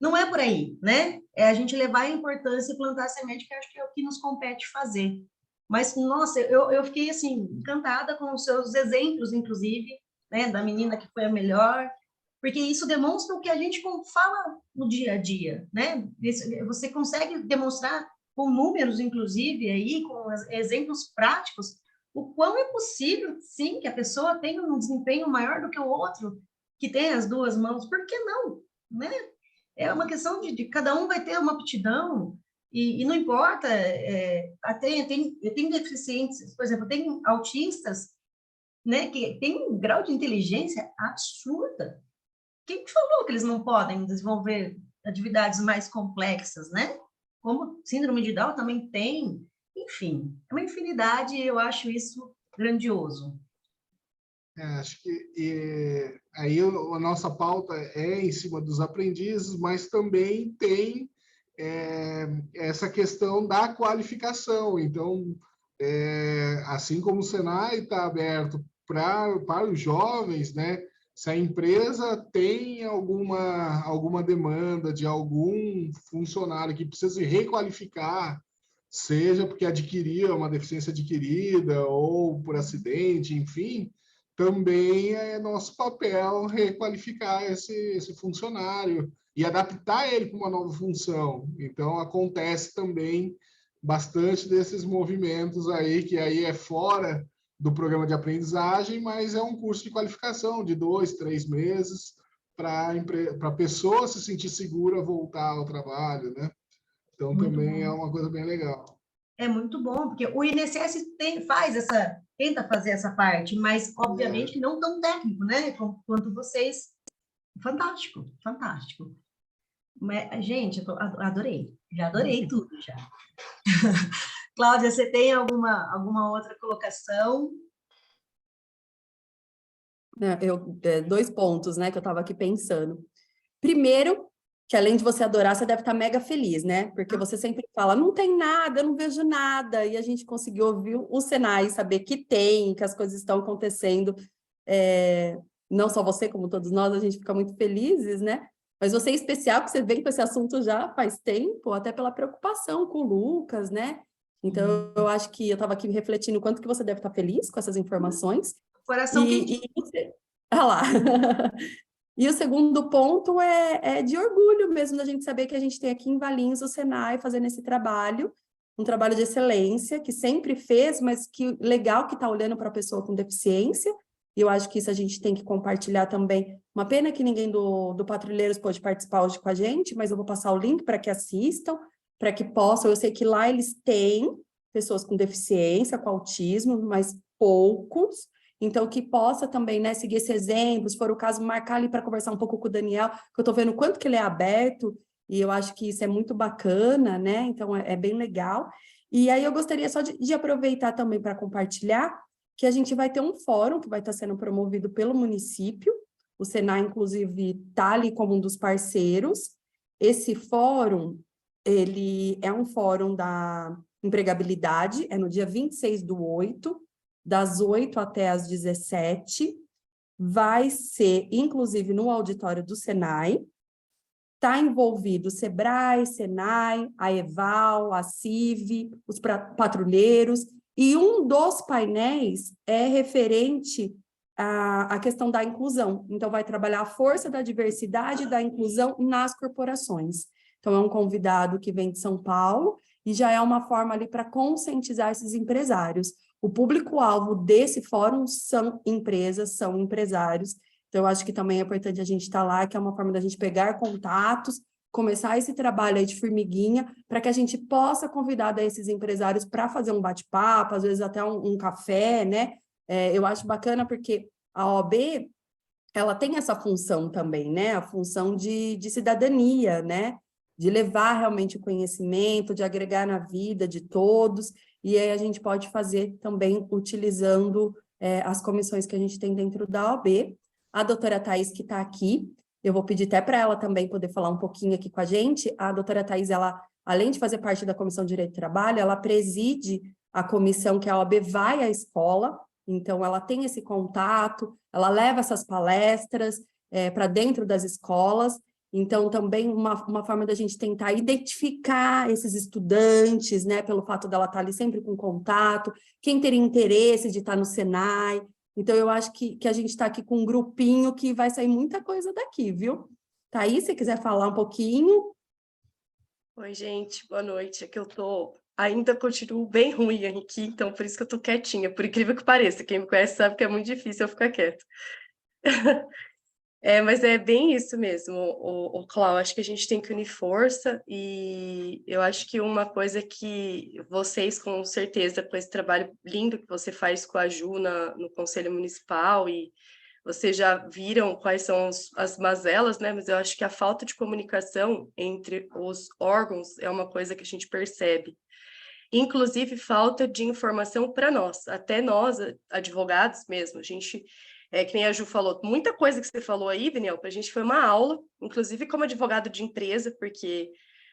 Não é por aí, né? É a gente levar a importância e plantar a semente, que acho que é o que nos compete fazer. Mas, nossa, eu fiquei, assim, encantada com os seus exemplos, inclusive, né, da menina que foi a melhor, porque isso demonstra o que a gente fala no dia a dia, né? Você consegue demonstrar com números, inclusive, aí, com exemplos práticos, o quão é possível, sim, que a pessoa tenha um desempenho maior do que o outro, que tem as duas mãos. Por que não, né? É uma questão de cada um vai ter uma aptidão, e não importa, eu tenho deficientes, por exemplo, tem autistas, né, que tem um grau de inteligência absurda. Quem falou que eles não podem desenvolver atividades mais complexas, né? Como síndrome de Down também tem, enfim, é uma infinidade, e eu acho isso grandioso. Acho que aí a nossa pauta é em cima dos aprendizes, mas também tem essa questão da qualificação. Então, assim como o Senai está aberto para os jovens, né? Se a empresa tem alguma demanda de algum funcionário que precisa se requalificar, seja porque adquiriu uma deficiência adquirida ou por acidente, enfim, também é nosso papel requalificar esse funcionário e adaptar ele para uma nova função. Então, acontece também bastante desses movimentos aí, que aí é fora do programa de aprendizagem, mas é um curso de qualificação de 2, 3 meses para a pessoa se sentir segura voltar ao trabalho, né? Então, muito também bom. É uma coisa bem legal. É muito bom, porque o INSS faz tenta fazer essa parte, mas obviamente que não tão técnico, né? Quanto vocês. Fantástico, fantástico. Mas, gente, adorei. Já adorei tudo, já. Cláudia, você tem alguma outra colocação? Dois pontos, né, que eu estava aqui pensando. Primeiro, que além de você adorar, você deve estar mega feliz, né? Porque você sempre fala, não tem nada, eu não vejo nada. E a gente conseguiu ouvir o Senai, saber que tem, que as coisas estão acontecendo. Não só você, como todos nós, a gente fica muito felizes, né? Mas você em especial, que você vem com esse assunto já faz tempo, até pela preocupação com o Lucas, né? Então, eu acho que eu estava aqui refletindo o quanto que você deve estar feliz com essas informações. Coração quentinho. Ah lá. E o segundo ponto é de orgulho mesmo da gente saber que a gente tem aqui em Valinhos o Senai fazendo esse trabalho, um trabalho de excelência, que sempre fez, mas que legal que está olhando para a pessoa com deficiência, e eu acho que isso a gente tem que compartilhar também. Uma pena que ninguém do Patrulheiros pôde participar hoje com a gente, mas eu vou passar o link para que assistam, para que possam. Eu sei que lá eles têm pessoas com deficiência, com autismo, mas poucos. Então, que possa também, né, seguir esse exemplo, se for o caso, marcar ali para conversar um pouco com o Daniel, que eu estou vendo o quanto que ele é aberto, e eu acho que isso é muito bacana, né? Então, é bem legal. E aí eu gostaria só de aproveitar também para compartilhar que a gente vai ter um fórum que vai estar sendo promovido pelo município, o Senai, inclusive, está ali como um dos parceiros. Esse fórum, ele é um fórum da empregabilidade, é no dia 26/8, das 8 até as 17, vai ser, inclusive, no auditório do Senai. Está envolvido o Sebrae, Senai, a Eval, a CIV, os patrulheiros, e um dos painéis é referente à questão da inclusão. Então, vai trabalhar a força da diversidade e da inclusão nas corporações. Então, é um convidado que vem de São Paulo e já é uma forma ali para conscientizar esses empresários. O público-alvo desse fórum são empresas, são empresários. Então, eu acho que também é importante a gente estar lá, que é uma forma da gente pegar contatos, começar esse trabalho aí de formiguinha, para que a gente possa convidar esses empresários para fazer um bate-papo, às vezes até um café, né? Eu acho bacana porque a OAB, ela tem essa função também, né? A função de cidadania, né? De levar realmente o conhecimento, de agregar na vida de todos, e aí a gente pode fazer também utilizando as comissões que a gente tem dentro da OAB. A doutora Thais, que está aqui, eu vou pedir até para ela também poder falar um pouquinho aqui com a gente. A doutora Thais, ela, além de fazer parte da Comissão de Direito do Trabalho, ela preside a comissão que a OAB vai à escola, então ela tem esse contato, ela leva essas palestras para dentro das escolas. Então, também uma forma da gente tentar identificar esses estudantes, né, pelo fato dela estar ali sempre com contato, quem teria interesse de estar no Senai. Então, eu acho que a gente está aqui com um grupinho que vai sair muita coisa daqui, viu? Thaís, se quiser falar um pouquinho. Oi, gente, boa noite. Aqui eu ainda continuo bem ruim aqui, então por isso que eu tô quietinha, por incrível que pareça. Quem me conhece sabe que é muito difícil eu ficar quieta. Mas é bem isso mesmo, o Clau, acho que a gente tem que unir força, e eu acho que uma coisa que vocês, com certeza, com esse trabalho lindo que você faz com a Ju no Conselho Municipal, e vocês já viram quais são as mazelas, né? Mas eu acho que a falta de comunicação entre os órgãos é uma coisa que a gente percebe. Inclusive, falta de informação para nós, até nós, advogados mesmo. A gente, que nem a Ju falou, muita coisa que você falou aí, Daniel, para a gente foi uma aula, inclusive como advogado de empresa, porque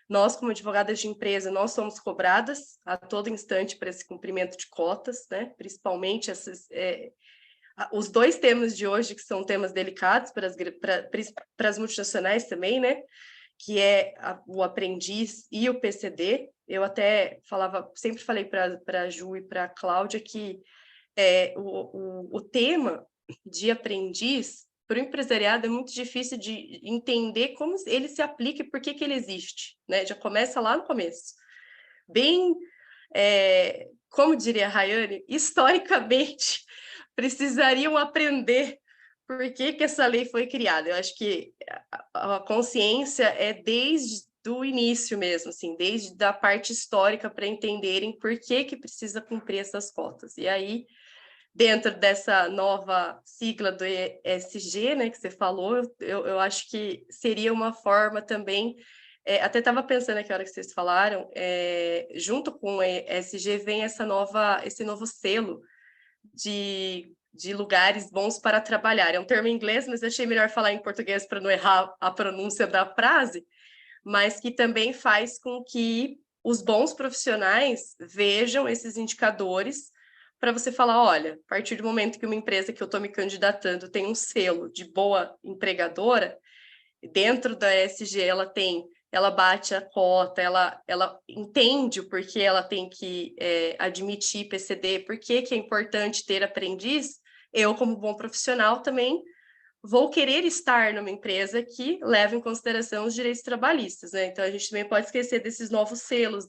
nós, como advogadas de empresa, nós somos cobradas a todo instante para esse cumprimento de cotas, né? Principalmente os dois temas de hoje, que são temas delicados para as multinacionais também, né? Que é o aprendiz e o PCD. Eu até sempre falei para a Ju e para a Cláudia que o tema de aprendiz para o empresariado é muito difícil de entender como ele se aplica e por que ele existe, né? Já começa lá no começo. Bem, como diria a Rayane, historicamente, precisariam aprender por que essa lei foi criada. Eu acho que a consciência é desde o início mesmo, assim, desde a parte histórica, para entenderem por que precisa cumprir essas cotas. E aí, dentro dessa nova sigla do ESG, né, que você falou, eu acho que seria uma forma também, até estava pensando aqui a hora que vocês falaram, junto com o ESG vem esse novo selo de lugares bons para trabalhar. É um termo em inglês, mas achei melhor falar em português para não errar a pronúncia da frase, mas que também faz com que os bons profissionais vejam esses indicadores para você falar, olha, a partir do momento que uma empresa que eu estou me candidatando tem um selo de boa empregadora, dentro da ESG ela bate a cota, ela entende o porquê ela tem que admitir PCD, por que é importante ter aprendiz, eu, como bom profissional, também vou querer estar numa empresa que leva em consideração os direitos trabalhistas, né? Então, a gente também pode esquecer desses novos selos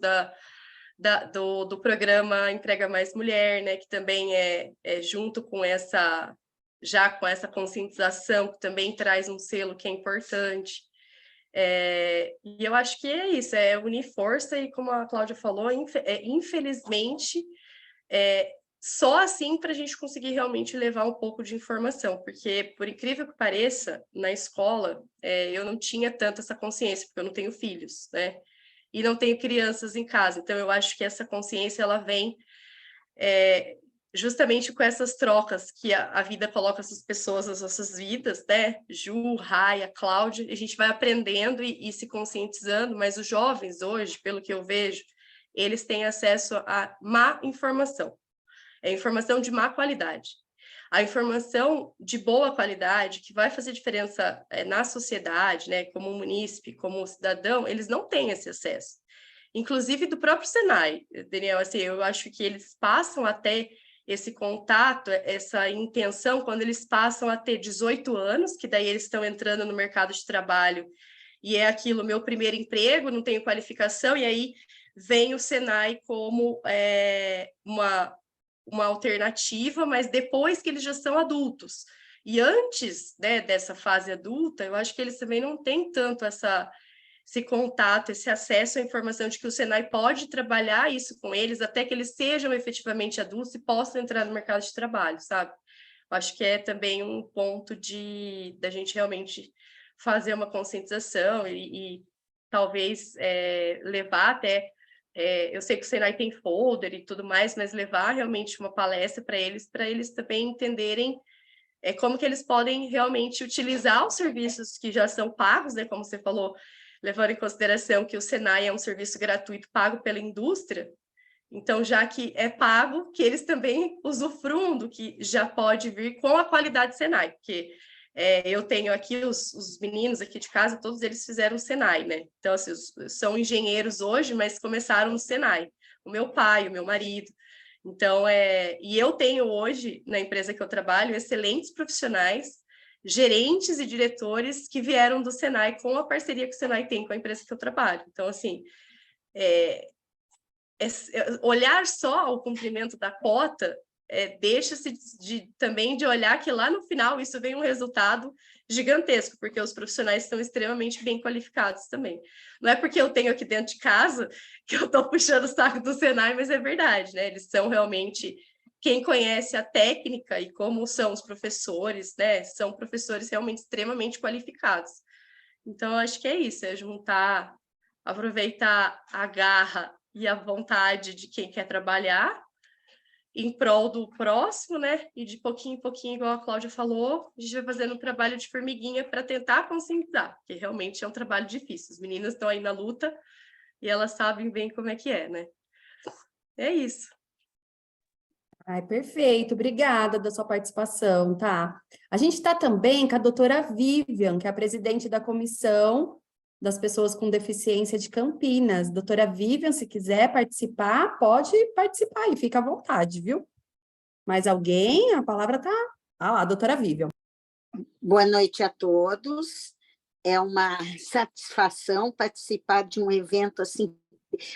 do programa Emprega Mais Mulher, né? Que também é junto com essa conscientização, que também traz um selo que é importante. E eu acho que é isso, é unir força e, como a Cláudia falou, infelizmente, só assim para a gente conseguir realmente levar um pouco de informação, porque, por incrível que pareça, na escola, eu não tinha tanto essa consciência, porque eu não tenho filhos, né? E não tenho crianças em casa, então eu acho que essa consciência, ela vem justamente com essas trocas que a vida coloca essas pessoas nas nossas vidas, né? Ju, Raia, Cláudia, a gente vai aprendendo e se conscientizando, mas os jovens hoje, pelo que eu vejo, eles têm acesso a má informação. É informação de má qualidade. A informação de boa qualidade, que vai fazer diferença na sociedade, né, como munícipe, como cidadão, eles não têm esse acesso. Inclusive do próprio Senai, Daniel, assim, eu acho que eles passam até esse contato, essa intenção, quando eles passam a ter 18 anos, que daí eles estão entrando no mercado de trabalho, e é aquilo, meu primeiro emprego, não tenho qualificação, e aí vem o Senai como uma alternativa, mas depois que eles já são adultos. E antes, né, dessa fase adulta, eu acho que eles também não têm tanto esse contato, esse acesso à informação de que o Senai pode trabalhar isso com eles até que eles sejam efetivamente adultos e possam entrar no mercado de trabalho, sabe? Eu acho que é também um ponto da gente realmente fazer uma conscientização e talvez levar até eu sei que o Senai tem folder e tudo mais, mas levar realmente uma palestra para eles também entenderem como que eles podem realmente utilizar os serviços que já são pagos, né? Como você falou, levando em consideração que o Senai é um serviço gratuito pago pela indústria, então, já que é pago, que eles também usufruam do que já pode vir com a qualidade Senai, porque eu tenho aqui os meninos aqui de casa, todos eles fizeram Senai, né? Então, assim, são engenheiros hoje, mas começaram no Senai. O meu pai, o meu marido. Então, e eu tenho hoje, na empresa que eu trabalho, excelentes profissionais, gerentes e diretores que vieram do Senai com a parceria que o Senai tem com a empresa que eu trabalho. Então, assim, olhar só o cumprimento da cota deixa-se também de olhar que lá no final isso vem um resultado gigantesco, porque os profissionais estão extremamente bem qualificados também. Não é porque eu tenho aqui dentro de casa que eu estou puxando o saco do Senai, mas é verdade, né? Eles são realmente quem conhece a técnica e como são os professores, né? São professores realmente extremamente qualificados. Então, eu acho que é isso, é juntar, aproveitar a garra e a vontade de quem quer trabalhar em prol do próximo, né? E de pouquinho em pouquinho, igual a Cláudia falou, a gente vai fazendo um trabalho de formiguinha para tentar conscientizar, porque realmente é um trabalho difícil. As meninas estão aí na luta e elas sabem bem como é que é, né? É isso. Ai, perfeito, obrigada da sua participação, tá? A gente está também com a doutora Vivian, que é a presidente da Comissão das Pessoas com Deficiência de Campinas. Doutora Vivian, se quiser participar, pode participar e fica à vontade, viu? Mais alguém? A palavra está lá, doutora Vivian. Boa noite a todos. É uma satisfação participar de um evento assim,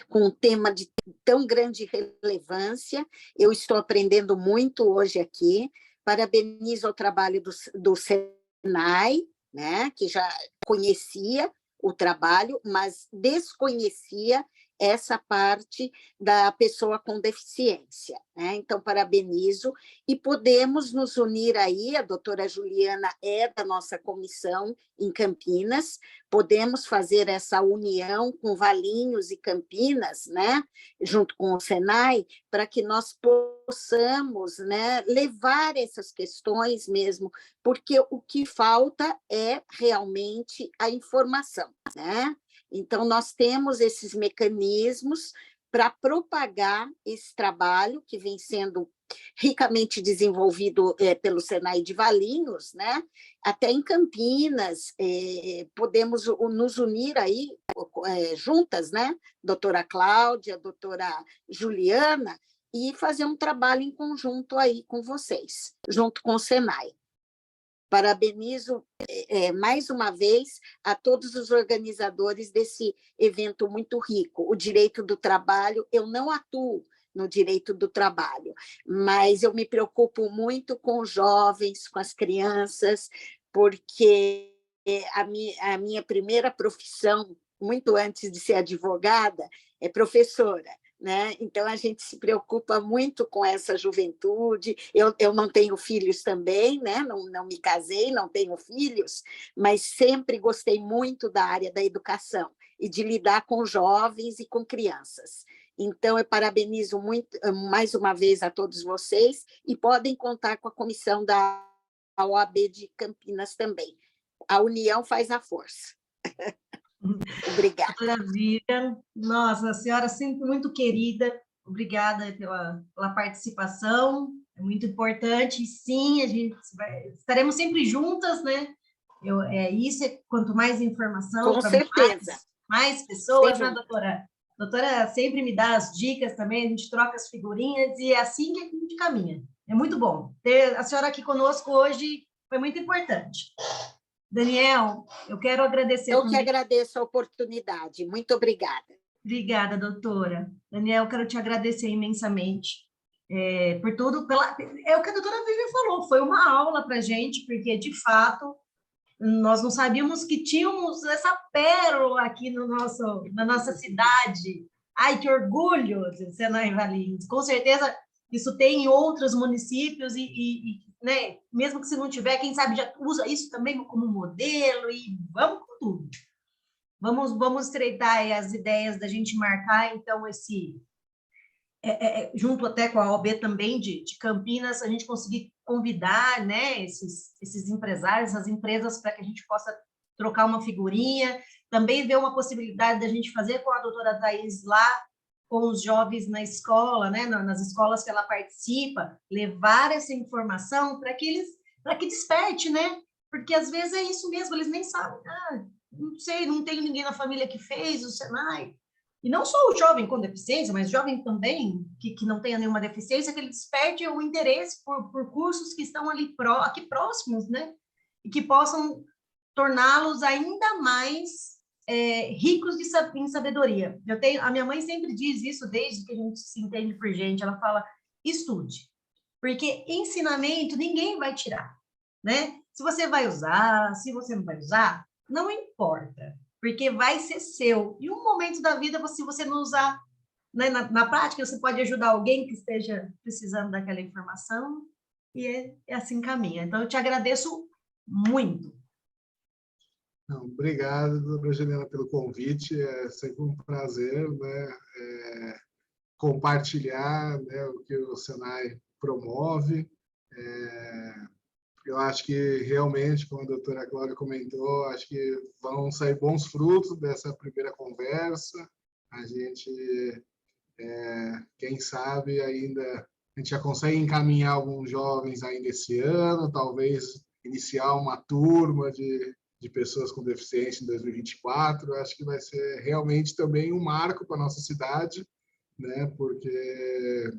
com um tema de tão grande relevância. Eu estou aprendendo muito hoje aqui. Parabenizo o trabalho do Senai, né, que já conhecia o trabalho, mas desconhecia essa parte da pessoa com deficiência, né? Então, parabenizo, e podemos nos unir aí, a doutora Juliana é da nossa comissão em Campinas, podemos fazer essa união com Valinhos e Campinas, né? Junto com o Senai, para que nós possamos, né, levar essas questões mesmo, porque o que falta é realmente a informação, né? Então, nós temos esses mecanismos para propagar esse trabalho que vem sendo ricamente desenvolvido pelo Senai de Valinhos, né? Até em Campinas, podemos nos unir aí juntas, né? Doutora Cláudia, doutora Juliana, e fazer um trabalho em conjunto aí com vocês, junto com o Senai. Parabenizo mais uma vez a todos os organizadores desse evento muito rico. O direito do trabalho, eu não atuo no direito do trabalho, mas eu me preocupo muito com os jovens, com as crianças, porque a minha primeira profissão, muito antes de ser advogada, é professora. Né? Então, a gente se preocupa muito com essa juventude. Eu não tenho filhos também, né? Não me casei, não tenho filhos, mas sempre gostei muito da área da educação e de lidar com jovens e com crianças. Então, eu parabenizo muito, mais uma vez a todos vocês e podem contar com a comissão da OAB de Campinas também. A união faz a força. Obrigada. Maravilha. Nossa, a senhora sempre muito querida. Obrigada pela participação. É muito importante. E sim, estaremos sempre juntas, né? Isso é quanto mais informação, com certeza. Mais pessoas, né, doutora? A doutora sempre me dá as dicas também, a gente troca as figurinhas e é assim que a gente caminha. É muito bom. Ter a senhora aqui conosco hoje foi muito importante. Daniel, eu quero agradecer Eu também. que agradeço a oportunidade. Muito obrigada. Obrigada, doutora. Daniel, eu quero te agradecer imensamente por tudo. É o que a doutora Vivian falou, foi uma aula para a gente, porque, de fato, nós não sabíamos que tínhamos essa pérola aqui na nossa cidade. Ai, que orgulho de Senai Valinhos. Com certeza, isso tem em outros municípios né, mesmo que se não tiver, quem sabe já usa isso também como modelo e vamos com tudo. Vamos estreitar aí as ideias da gente marcar, então, junto até com a OAB também de Campinas, a gente conseguir convidar, né, esses empresários, essas empresas, para que a gente possa trocar uma figurinha, também ver uma possibilidade da gente fazer com a doutora Thaís lá, com os jovens na escola, né, nas escolas que ela participa, levar essa informação para que desperte, né? Porque às vezes é isso mesmo, eles nem sabem, não sei, não tenho ninguém na família que fez o Senai. E não só o jovem com deficiência, mas jovem também que não tenha nenhuma deficiência, que ele desperte o interesse por cursos que estão aqui próximos, né? E que possam torná-los ainda mais ricos em sabedoria. A minha mãe sempre diz isso desde que a gente se entende por gente. Ela fala, estude, porque ensinamento ninguém vai tirar, né? Se você vai usar, se você não vai usar, não importa, porque vai ser seu. E um momento da vida, se você não usar, né, na prática, você pode ajudar alguém que esteja precisando daquela informação e assim caminha. Então, eu te agradeço muito. Não, obrigado, doutora Juliana, pelo convite. É sempre um prazer, né, compartilhar, né, o que o Senai promove. Eu acho que realmente, como a doutora Cláudia comentou, acho que vão sair bons frutos dessa primeira conversa. A gente, quem sabe, ainda a gente já consegue encaminhar alguns jovens ainda esse ano, talvez iniciar uma turma de pessoas com deficiência em 2024. Acho que vai ser realmente também um marco para a nossa cidade, né? Porque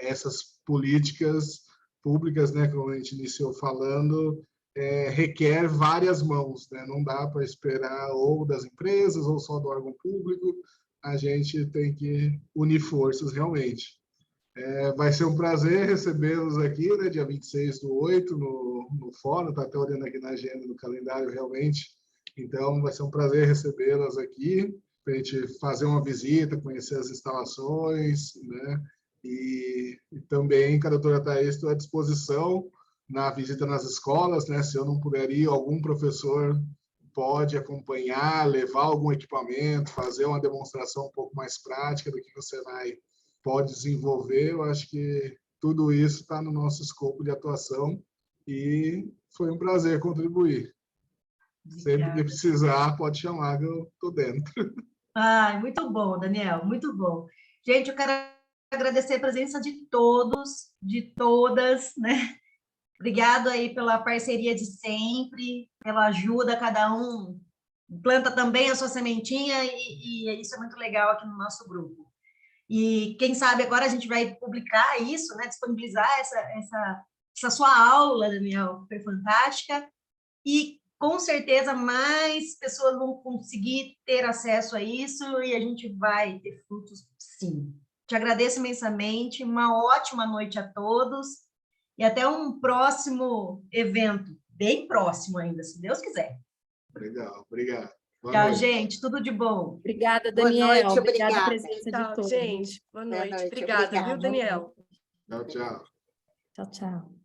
essas políticas públicas, né, como a gente iniciou falando, requer várias mãos, né? Não dá para esperar ou das empresas ou só do órgão público. A gente tem que unir forças realmente. Vai ser um prazer recebê-los aqui, né, dia 26/8, no fórum. Estou até olhando aqui na agenda, no calendário, realmente. Então, vai ser um prazer recebê-las aqui. para a gente fazer uma visita, conhecer as instalações, né? E também, com a doutora Thaís, estou à disposição na visita nas escolas, né? Se eu não puder ir, algum professor pode acompanhar, levar algum equipamento, fazer uma demonstração um pouco mais prática do que o Senai pode desenvolver. Eu acho que tudo isso está no nosso escopo de atuação e foi um prazer contribuir. Sempre que precisar, pode chamar que eu estou dentro. Ai, muito bom, Daniel, muito bom. Gente, eu quero agradecer a presença de todos, de todas, né? Obrigado aí pela parceria de sempre, pela ajuda, cada um planta também a sua sementinha e isso é muito legal aqui no nosso grupo. E quem sabe agora a gente vai publicar isso, né? Disponibilizar essa sua aula, Daniel, foi fantástica. E com certeza mais pessoas vão conseguir ter acesso a isso e a gente vai ter frutos, sim. Te agradeço imensamente, uma ótima noite a todos e até um próximo evento, bem próximo ainda, se Deus quiser. Legal, obrigado. Boa Tchau, noite. gente, tudo de bom. Obrigada, Boa Daniel. noite, Obrigada a obrigada. presença de Tchau, todos. gente. Boa Boa noite. noite, Obrigada, viu, obrigada. Daniel? Tchau, tchau. Tchau, tchau.